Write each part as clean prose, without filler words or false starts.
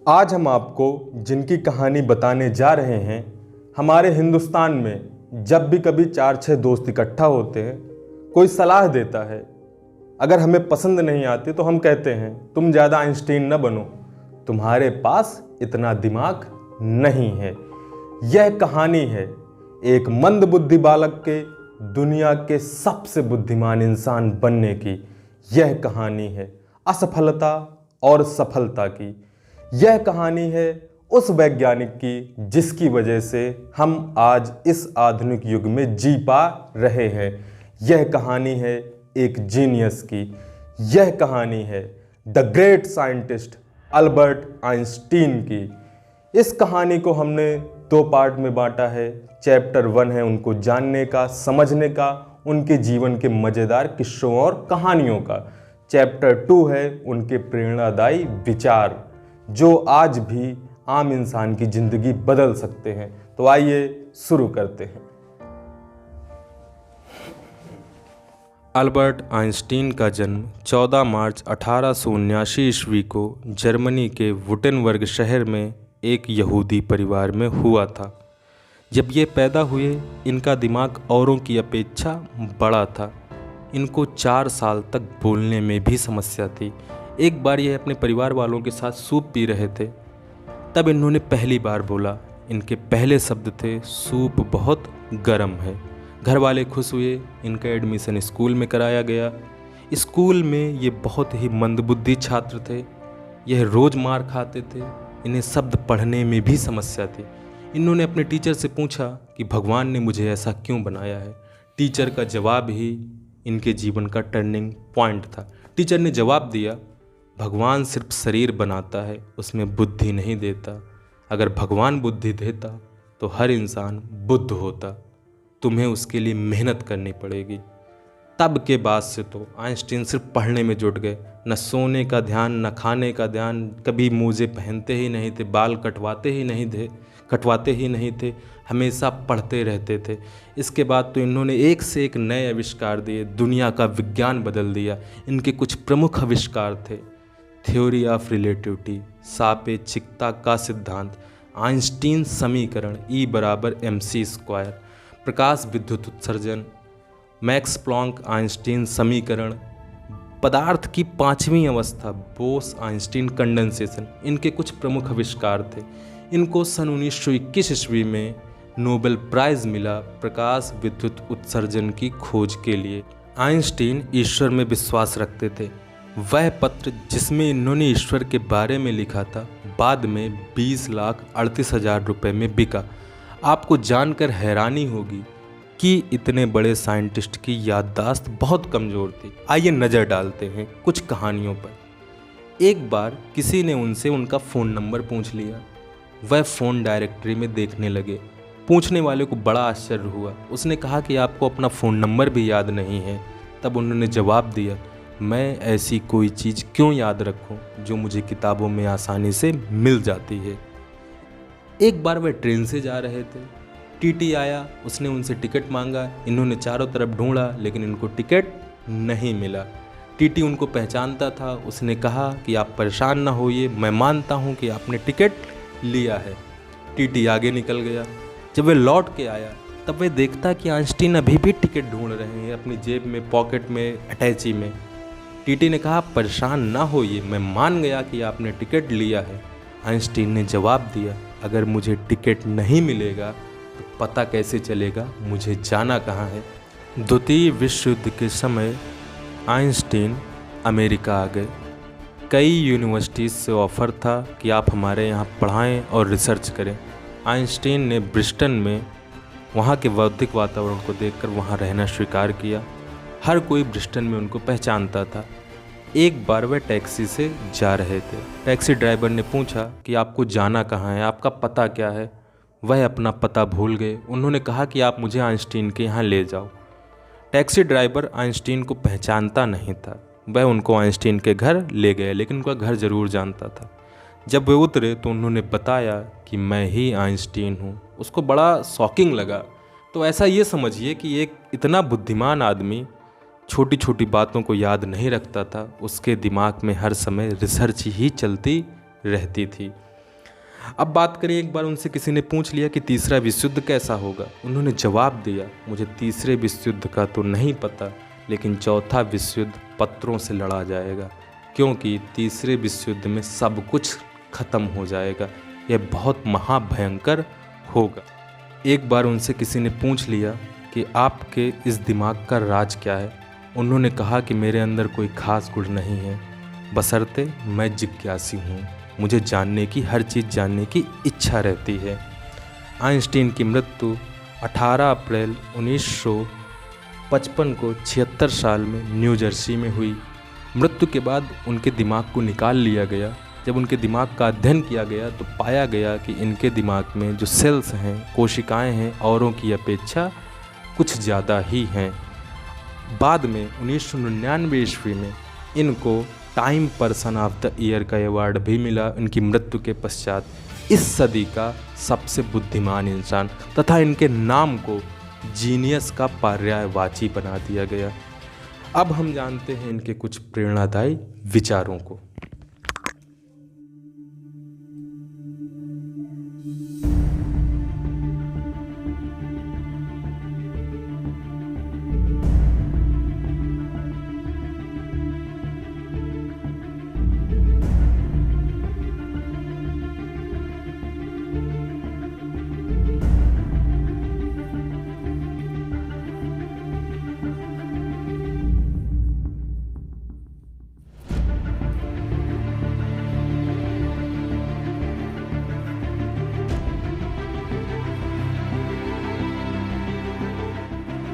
आज हम आपको जिनकी कहानी बताने जा रहे हैं, हमारे हिंदुस्तान में जब भी कभी 4-6 दोस्त इकट्ठा होते हैं, कोई सलाह देता है। अगर हमें पसंद नहीं आती तो हम कहते हैं तुम ज़्यादा आइंस्टीन न बनो, तुम्हारे पास इतना दिमाग नहीं है। यह कहानी है एक मंदबुद्धि बालक के दुनिया के सबसे बुद्धिमान इंसान बनने की। यह कहानी है असफलता और सफलता की। यह कहानी है उस वैज्ञानिक की जिसकी वजह से हम आज इस आधुनिक युग में जी पा रहे हैं। यह कहानी है एक जीनियस की। यह कहानी है the great scientist Albert Einstein की। इस कहानी को हमने 2 पार्ट में बांटा है। चैप्टर 1 है उनको जानने का, समझने का, उनके जीवन के मज़ेदार किस्सों और कहानियों का। चैप्टर 2 है उनके प्रेरणादायी विचार जो आज भी आम इंसान की जिंदगी बदल सकते हैं। तो आइए शुरू करते हैं। अल्बर्ट आइंस्टीन का जन्म 14 मार्च 1879 ईस्वी को जर्मनी के वुटेनबर्ग शहर में एक यहूदी परिवार में हुआ था। जब ये पैदा हुए, इनका दिमाग औरों की अपेक्षा बड़ा था। इनको 4 साल तक बोलने में भी समस्या थी। एक बार ये अपने परिवार वालों के साथ सूप पी रहे थे, तब इन्होंने पहली बार बोला। इनके पहले शब्द थे, सूप बहुत गर्म है। घर वाले खुश हुए। इनका एडमिशन स्कूल में कराया गया। स्कूल में ये बहुत ही मंदबुद्धि छात्र थे। यह रोज़ मार खाते थे। इन्हें शब्द पढ़ने में भी समस्या थी। इन्होंने अपने टीचर से पूछा कि भगवान ने मुझे ऐसा क्यों बनाया है। टीचर का जवाब ही इनके जीवन का टर्निंग पॉइंट था। टीचर ने जवाब दिया, भगवान सिर्फ शरीर बनाता है, उसमें बुद्धि नहीं देता। अगर भगवान बुद्धि देता तो हर इंसान बुद्ध होता। तुम्हें उसके लिए मेहनत करनी पड़ेगी। तब के बाद से तो आइंस्टीन सिर्फ पढ़ने में जुट गए। न सोने का ध्यान, न खाने का ध्यान। कभी मोजे पहनते ही नहीं थे, बाल कटवाते ही नहीं थे। हमेशा पढ़ते रहते थे। इसके बाद तो इन्होंने एक से एक नए आविष्कार दिए। दुनिया का विज्ञान बदल दिया। इनके कुछ प्रमुख आविष्कार थे थ्योरी ऑफ रिलेटिविटी, सापेक्षिकता का सिद्धांत, आइंस्टीन समीकरण E = mc², प्रकाश विद्युत उत्सर्जन, मैक्स प्लॉन्क आइंस्टीन समीकरण, पदार्थ की 5वीं अवस्था बोस आइंस्टीन कंडेंसेशन। इनके कुछ प्रमुख आविष्कार थे। इनको सन 1921 ईस्वी में नोबेल प्राइज़ मिला प्रकाश विद्युत उत्सर्जन की खोज के लिए। आइंस्टीन ईश्वर में विश्वास रखते थे। वह पत्र जिसमें इन्होंने ईश्वर के बारे में लिखा था, बाद में 20,38,000 रुपये में बिका। आपको जानकर हैरानी होगी कि इतने बड़े साइंटिस्ट की याददाश्त बहुत कमज़ोर थी। आइए नज़र डालते हैं कुछ कहानियों पर। एक बार किसी ने उनसे उनका फ़ोन नंबर पूछ लिया। वह फ़ोन डायरेक्टरी में देखने लगे। पूछने वाले को बड़ा आश्चर्य हुआ। उसने कहा कि आपको अपना फ़ोन नंबर भी याद नहीं है। तब उन्होंने जवाब दिया, मैं ऐसी कोई चीज़ क्यों याद रखूं जो मुझे किताबों में आसानी से मिल जाती है। एक बार वह ट्रेन से जा रहे थे। टीटी आया, उसने उनसे टिकट मांगा। इन्होंने चारों तरफ ढूंढा लेकिन इनको टिकट नहीं मिला। टीटी उनको पहचानता था। उसने कहा कि आप परेशान ना होइए, मैं मानता हूं कि आपने टिकट लिया है। टीटी आगे निकल गया। जब वह लौट के आया तब वह देखता कि आइंस्टीन अभी भी टिकट ढूंढ रहे हैं अपनी जेब में, पॉकेट में, अटैची में। टीटी ने कहा, परेशान ना होइए, मैं मान गया कि आपने टिकट लिया है। आइंस्टीन ने जवाब दिया, अगर मुझे टिकट नहीं मिलेगा तो पता कैसे चलेगा मुझे जाना कहाँ है। द्वितीय विश्व युद्ध के समय आइंस्टीन अमेरिका आ गए। कई यूनिवर्सिटीज़ से ऑफ़र था कि आप हमारे यहाँ पढ़ाएं और रिसर्च करें। आइंस्टीन ने ब्रिस्टन में वहाँ के बौद्धिक वातावरण को देखकर वहाँ रहना स्वीकार किया। हर कोई ब्रिस्टन में उनको पहचानता था। एक बार वह टैक्सी से जा रहे थे। टैक्सी ड्राइवर ने पूछा कि आपको जाना कहाँ है, आपका पता क्या है। वह अपना पता भूल गए। उन्होंने कहा कि आप मुझे आइंस्टीन के यहाँ ले जाओ। टैक्सी ड्राइवर आइंस्टीन को पहचानता नहीं था। वह उनको आइंस्टीन के घर ले गए, लेकिन उनका घर ज़रूर जानता था। जब वे उतरे तो उन्होंने बताया कि मैं ही आइंस्टीन हूँ। उसको बड़ा शॉकिंग लगा। तो ऐसा ये समझिए कि एक इतना बुद्धिमान आदमी छोटी छोटी बातों को याद नहीं रखता था। उसके दिमाग में हर समय रिसर्च ही चलती रहती थी। अब बात करें, एक बार उनसे किसी ने पूछ लिया कि तीसरा विश्व युद्ध कैसा होगा। उन्होंने जवाब दिया, मुझे तीसरे विश्व युद्ध का तो नहीं पता, लेकिन चौथा विश्व युद्ध पत्थरों से लड़ा जाएगा, क्योंकि तीसरे विश्व युद्ध में सब कुछ खत्म हो जाएगा। यह बहुत महाभयंकर होगा। एक बार उनसे किसी ने पूछ लिया कि आपके इस दिमाग का राज क्या है। उन्होंने कहा कि मेरे अंदर कोई खास गुण नहीं है, बशर्ते मैं जिज्ञासी हूँ, मुझे जानने की, हर चीज़ जानने की इच्छा रहती है। आइंस्टीन की मृत्यु 18 अप्रैल 1955 को 76 साल में न्यू जर्सी में हुई। मृत्यु के बाद उनके दिमाग को निकाल लिया गया। जब उनके दिमाग का अध्ययन किया गया तो पाया गया कि इनके दिमाग में जो सेल्स हैं, कोशिकाएं हैं, औरों की अपेक्षा कुछ ज़्यादा ही हैं। बाद में 1999 ईस्वी में इनको time person of the year का अवार्ड भी मिला। इनकी मृत्यु के पश्चात इस सदी का सबसे बुद्धिमान इंसान तथा इनके नाम को जीनियस का पर्यायवाची बना दिया गया। अब हम जानते हैं इनके कुछ प्रेरणादायी विचारों को।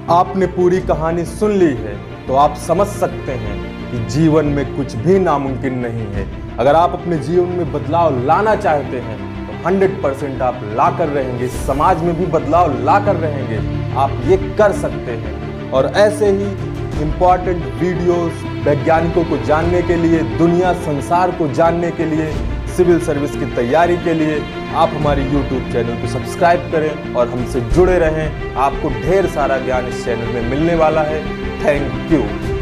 आपने पूरी कहानी सुन ली है तो आप समझ सकते हैं कि जीवन में कुछ भी नामुमकिन नहीं है। अगर आप अपने जीवन में बदलाव लाना चाहते हैं तो 100% आप ला कर रहेंगे, समाज में भी बदलाव ला कर रहेंगे। आप ये कर सकते हैं। और ऐसे ही इम्पॉर्टेंट वीडियोस वैज्ञानिकों को जानने के लिए, दुनिया संसार को जानने के लिए, सिविल सर्विस की तैयारी के लिए आप हमारे YouTube चैनल को सब्सक्राइब करें और हमसे जुड़े रहें। आपको ढेर सारा ज्ञान इस चैनल में मिलने वाला है। Thank you.